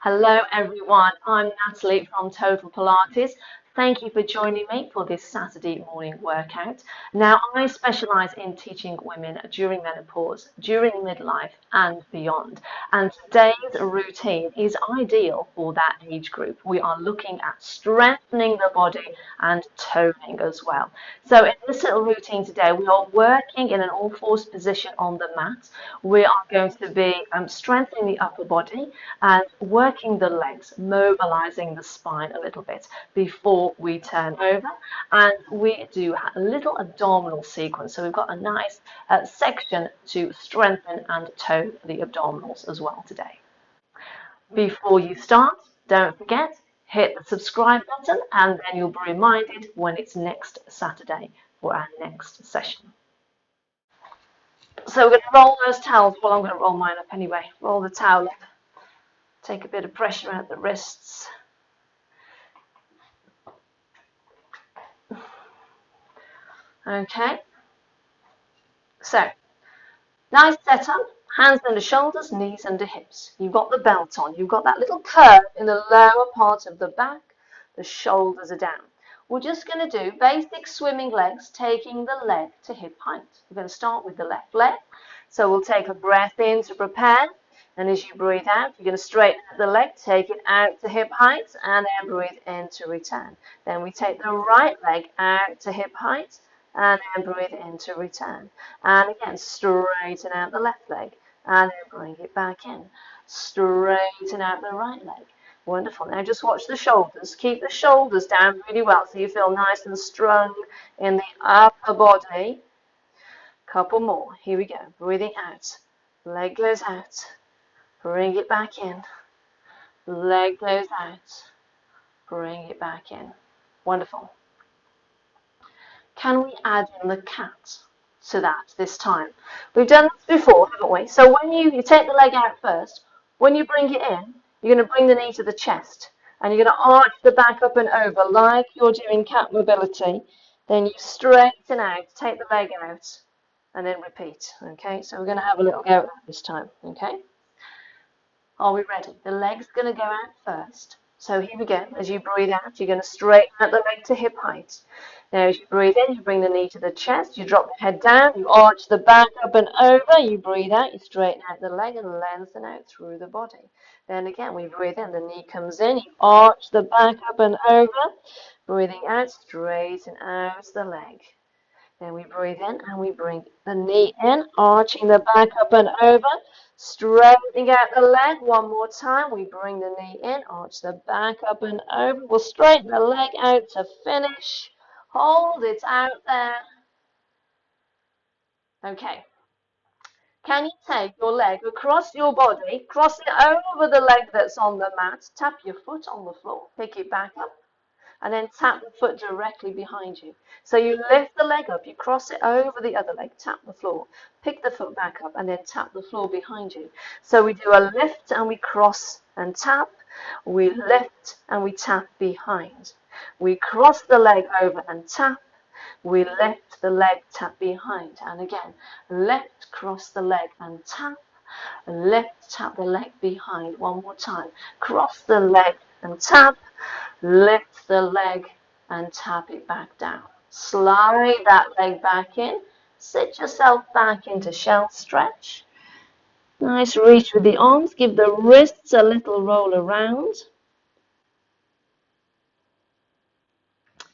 Hello everyone, I'm Natalie from Total Pilates. Thank you for joining me for this Saturday morning workout. Now, I specialise in teaching women during menopause, during midlife and beyond. And today's routine is ideal for that age group. We are looking at strengthening the body and toning as well. So in this little routine today, we are working in an all-fours position on the mat. We are going to be strengthening the upper body and working the legs, mobilising the spine a little bit before we turn over, and we do a little abdominal sequence. So we've got a nice section to strengthen and tone the abdominals as well today. Before you start, don't forget, hit the subscribe button and then you'll be reminded when it's next Saturday for our next session. So we're going to roll those towels. Well, I'm going to roll mine up anyway. Roll the towel up. Take a bit of pressure out the wrists. Okay. So, nice setup. Hands under shoulders, knees under hips. You've got the belt on. You've got that little curve in the lower part of the back. The shoulders are down. We're just going to do basic swimming legs, taking the leg to hip height. We're going to start with the left leg. So we'll take a breath in to prepare. And as you breathe out, you're going to straighten out the leg, take it out to hip height, and then breathe in to return. Then we take the right leg out to hip height, and then breathe in to return. And again, straighten out the left leg, and then bring it back in. Straighten out the right leg. Wonderful. Now just watch the shoulders. Keep the shoulders down really well so you feel nice and strong in the upper body. Couple more. Here we go. Breathing out. Leg goes out. Bring it back in. Leg goes out. Bring it back in. Wonderful. Can we add in the cat to that this time? We've done this before, haven't we? So when you take the leg out first, when you bring it in, you're going to bring the knee to the chest. And you're going to arch the back up and over like you're doing cat mobility. Then you straighten out, take the leg out, and then repeat. Okay, so we're going to have a little go at that this time. Okay. Are we ready? The leg's going to go out first. So here we go. As you breathe out, you're going to straighten out the leg to hip height. Now, as you breathe in, you bring the knee to the chest. You drop the head down. You arch the back up and over. You breathe out. You straighten out the leg and lengthen out through the body. Then again, we breathe in. The knee comes in. You arch the back up and over. Breathing out, straighten out the leg. Then we breathe in and we bring the knee in, arching the back up and over. Straightening out the leg one more time. We bring the knee in, arch the back up and over. We'll straighten the leg out to finish. Hold it out there. Okay. Can you take your leg across your body, cross it over the leg that's on the mat, tap your foot on the floor, pick it back up, and then tap the foot directly behind you. So you lift the leg up, you cross it over the other leg, tap the floor, pick the foot back up, and then tap the floor behind you. So we do a lift and we cross and tap. We lift and we tap behind. We cross the leg over and tap. We lift the leg, tap behind. And again, lift, cross the leg and tap. Lift, tap the leg behind. One more time. Cross the leg and tap. Lift the leg and tap it back down. Slide that leg back in. Sit yourself back into shell stretch. Nice reach with the arms. Give the wrists a little roll around.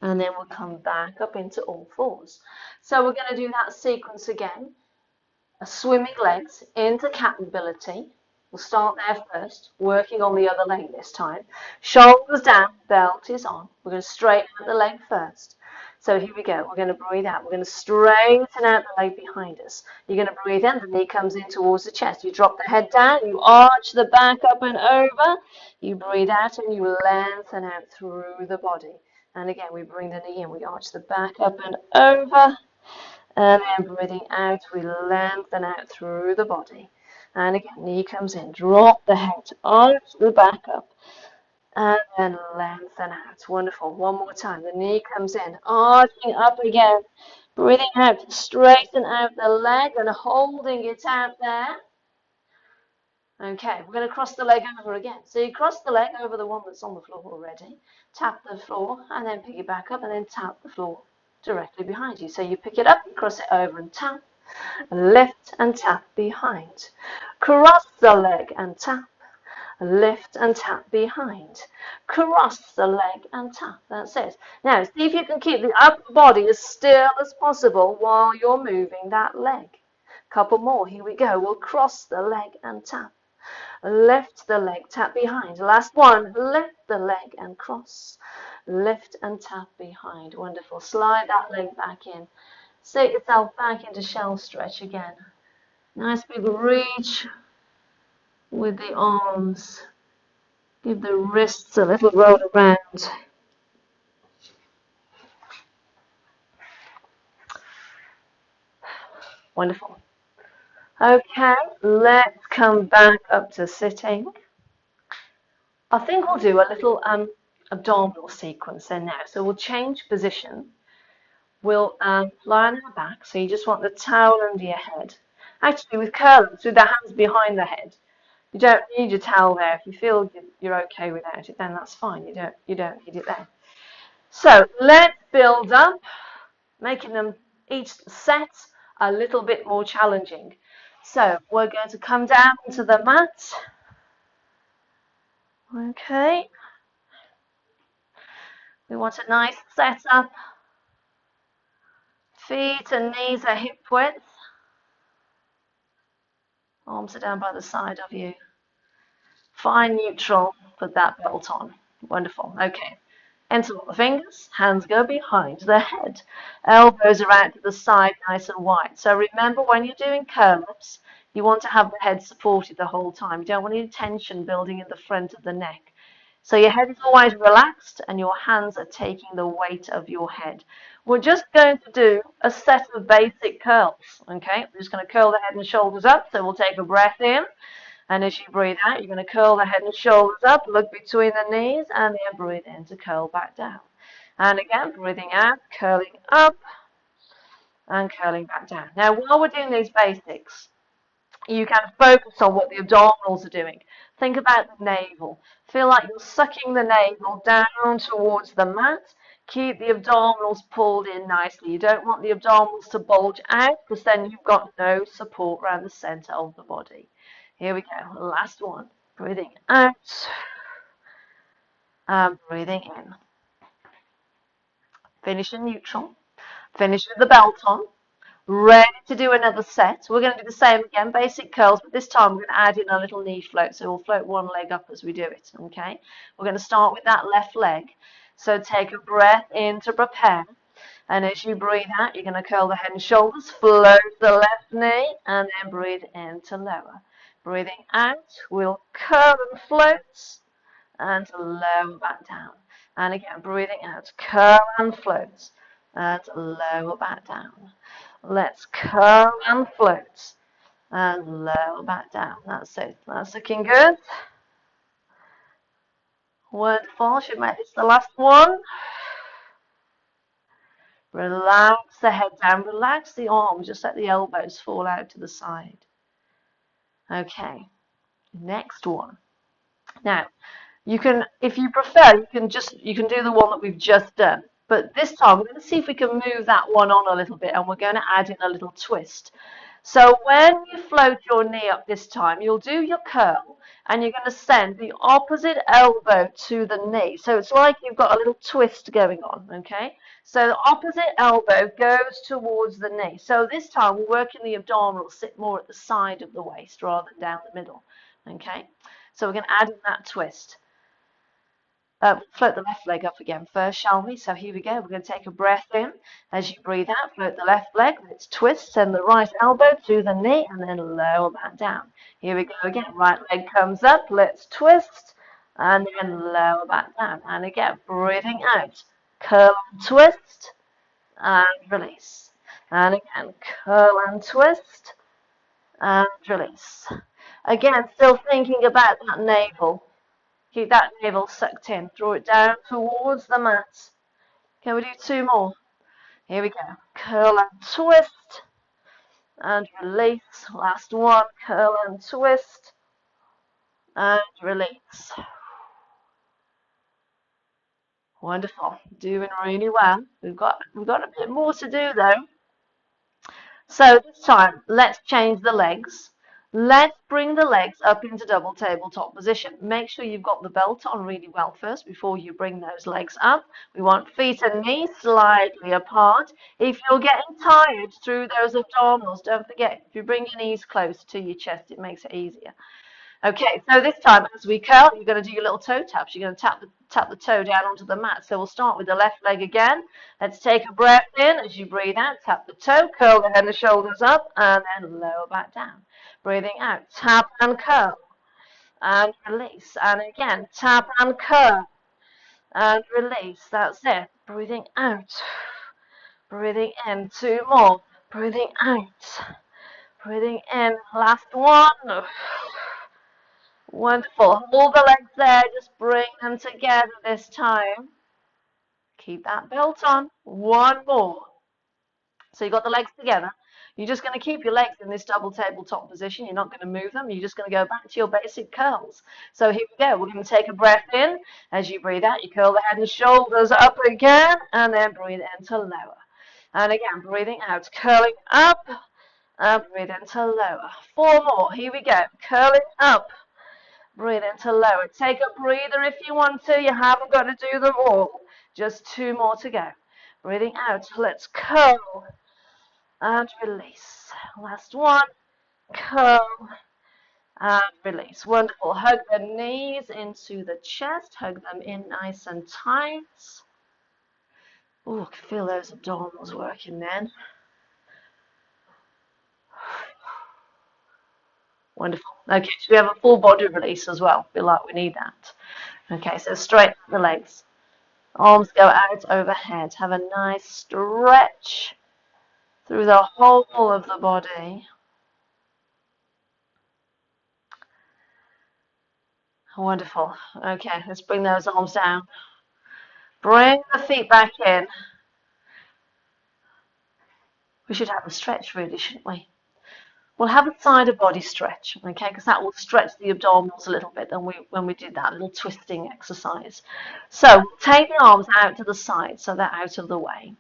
And then we'll come back up into all fours. So we're going to do that sequence again. Swimming legs into cat mobility. We'll start there first, working on the other leg this time. Shoulders down, belt is on. We're going to straighten out the leg first. So here we go. We're going to breathe out. We're going to straighten out the leg behind us. You're going to breathe in. The knee comes in towards the chest. You drop the head down. You arch the back up and over. You breathe out and you lengthen out through the body. And again, we bring the knee in. We arch the back up and over. And then breathing out, we lengthen out through the body. And again, knee comes in, drop the head, arch the back up, and then lengthen out. Wonderful. One more time. The knee comes in, arching up again, breathing out, straighten out the leg and holding it out there. Okay, we're going to cross the leg over again. So you cross the leg over the one that's on the floor already, tap the floor, and then pick it back up, and then tap the floor directly behind you. So you pick it up, cross it over, and tap, lift and tap behind. Cross the leg and tap, lift and tap behind. Cross the leg and tap. That's it. Now, see if you can keep the upper body as still as possible while you're moving that leg. Couple more. Here we go. We'll cross the leg and tap. Lift the leg, tap behind. Last one. Lift the leg and cross. Lift and tap behind. Wonderful. Slide that leg back in. Sit yourself back into shell stretch again. Nice big reach with the arms. Give the wrists a little roll around. Wonderful. Okay, let's come back up to sitting. I think we'll do a little abdominal sequence then now. So we'll change position. We'll lie on our back. So you just want the towel under your head. Actually, with curls, with the hands behind the head, you don't need your towel there. If you feel you're okay without it, then that's fine. You don't need it there. So let's build up, making them each set a little bit more challenging. So we're going to come down to the mat. Okay. We want a nice setup. Feet and knees are hip width. Arms are down by the side of you. Find neutral, put that belt on. Wonderful. Okay. Interlock the fingers, hands go behind the head. Elbows are out to the side, nice and wide. So remember, when you're doing curl-ups, you want to have the head supported the whole time. You don't want any tension building in the front of the neck. So your head is always relaxed and your hands are taking the weight of your head. We're just going to do a set of basic curls, okay? We're just going to curl the head and shoulders up. So we'll take a breath in. And as you breathe out, you're going to curl the head and shoulders up, look between the knees, and then breathe in to curl back down. And again, breathing out, curling up, and curling back down. Now, while we're doing these basics, you can focus on what the abdominals are doing. Think about the navel. Feel like you're sucking the navel down towards the mat. Keep the abdominals pulled in nicely. You don't want the abdominals to bulge out because then you've got no support around the center of the body. Here we go. Last one. Breathing out and breathing in. Finish in neutral. Finish with the belt on. Ready to do another set. We're going to do the same again, basic curls, but this time we're going to add in a little knee float. So we'll float one leg up as we do it, okay? We're going to start with that left leg. So take a breath in to prepare. And as you breathe out, you're going to curl the head and shoulders, float the left knee, and then breathe in to lower. Breathing out, we'll curl and float, and lower back down. And again, breathing out, curl and float, and lower back down. Let's curl and float, and lower back down. That's it. That's looking good. Wonderful. Should make this the last one. Relax the head down. Relax the arms. Just let the elbows fall out to the side. Okay. Next one. Now, you can, if you prefer, you can do the one that we've just done. But this time, we're going to see if we can move that one on a little bit, and we're going to add in a little twist. So when you float your knee up this time, you'll do your curl, and you're going to send the opposite elbow to the knee. So it's like you've got a little twist going on, okay? So the opposite elbow goes towards the knee. So this time, we're working the abdominals, sit more at the side of the waist rather than down the middle, okay? So we're going to add in that twist. Float the left leg up again first, shall we? So here we go. We're going to take a breath in. As you breathe out, float the left leg. Let's twist. Send the right elbow to the knee and then lower that down. Here we go again. Right leg comes up. Let's twist and then lower back down. And again, breathing out. Curl and twist and release. And again, curl and twist and release. Again, still thinking about that navel. Keep that navel sucked in. Draw it down towards the mat. Can we do two more? Here we go. Curl and twist. And release. Last one. Curl and twist. and release. Wonderful. Doing really well. We've got a bit more to do though. So this time, let's change the legs. Let's bring the legs up into double tabletop position. Make sure you've got the belt on really well first before you bring those legs up. We want feet and knees slightly apart. If you're getting tired through those abdominals, don't forget, if you bring your knees closer to your chest, it makes it easier. Okay, so this time as we curl, you're going to do your little toe taps. You're going to tap the toe down onto the mat. So we'll start with the left leg again. Let's take a breath in as you breathe out. Tap the toe, curl the head and the shoulders up, and then lower back down. Breathing out, tap and curl, and release. And again, tap and curl, and release. That's it. Breathing out, breathing in. Two more. Breathing out, breathing in. Last one. Wonderful. Hold the legs there. Just bring them together this time. Keep that belt on. One more. So you've got the legs together. You're just going to keep your legs in this double tabletop position. You're not going to move them. You're just going to go back to your basic curls. So here we go. We're going to take a breath in. As you breathe out, you curl the head and shoulders up again, and then breathe in to lower. And again, breathing out, curling up, and breathe in to lower. Four more. Here we go. Curling up. Breathe into lower. Take a breather if you want to. You haven't got to do them all. Just two more to go. Breathing out. Let's curl and release. Last one. Curl and release. Wonderful. Hug the knees into the chest. Hug them in nice and tight. Oh, I can feel those abdominals working then. Wonderful. Okay, so we have a full body release as well. Feel like we need that. Okay, so straighten the legs. Arms go out overhead. Have a nice stretch through the whole of the body. Wonderful. Okay, let's bring those arms down. Bring the feet back in. We should have a stretch really, shouldn't we? We'll have a side of body stretch, okay, because that will stretch the abdominals a little bit when we do that little twisting exercise. So take the arms out to the side so they're out of the way.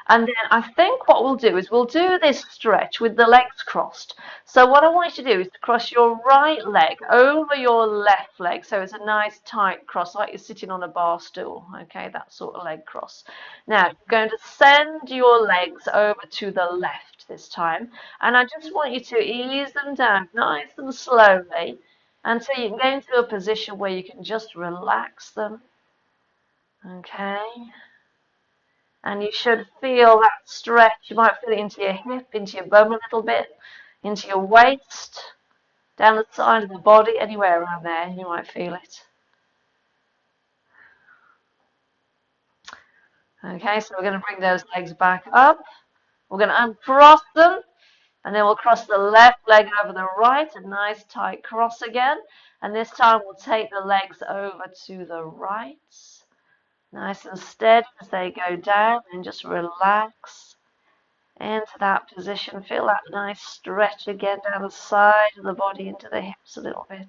And then I think what we'll do is we'll do this stretch with the legs crossed. So what I want you to do is to cross your right leg over your left leg. So it's a nice tight cross, like you're sitting on a bar stool. Okay, that sort of leg cross. Now, you're going to send your legs over to the left this time. And I just want you to ease them down nice and slowly until you can get into a position where you can just relax them. Okay. And you should feel that stretch. You might feel it into your hip, into your bum a little bit, into your waist, down the side of the body, anywhere around there, you might feel it. Okay, so we're going to bring those legs back up. We're going to uncross them, and then we'll cross the left leg over the right, a nice tight cross again. And this time we'll take the legs over to the right. Nice and steady as they go down, and just relax into that position. Feel that nice stretch again down the side of the body into the hips a little bit.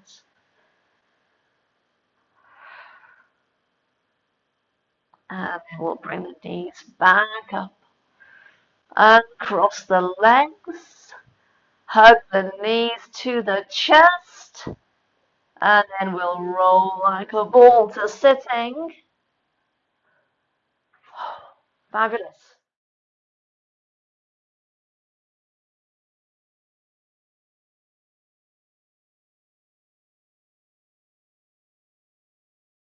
And then we'll bring the knees back up. Uncross the legs. Hug the knees to the chest. And then we'll roll like a ball to sitting. Fabulous.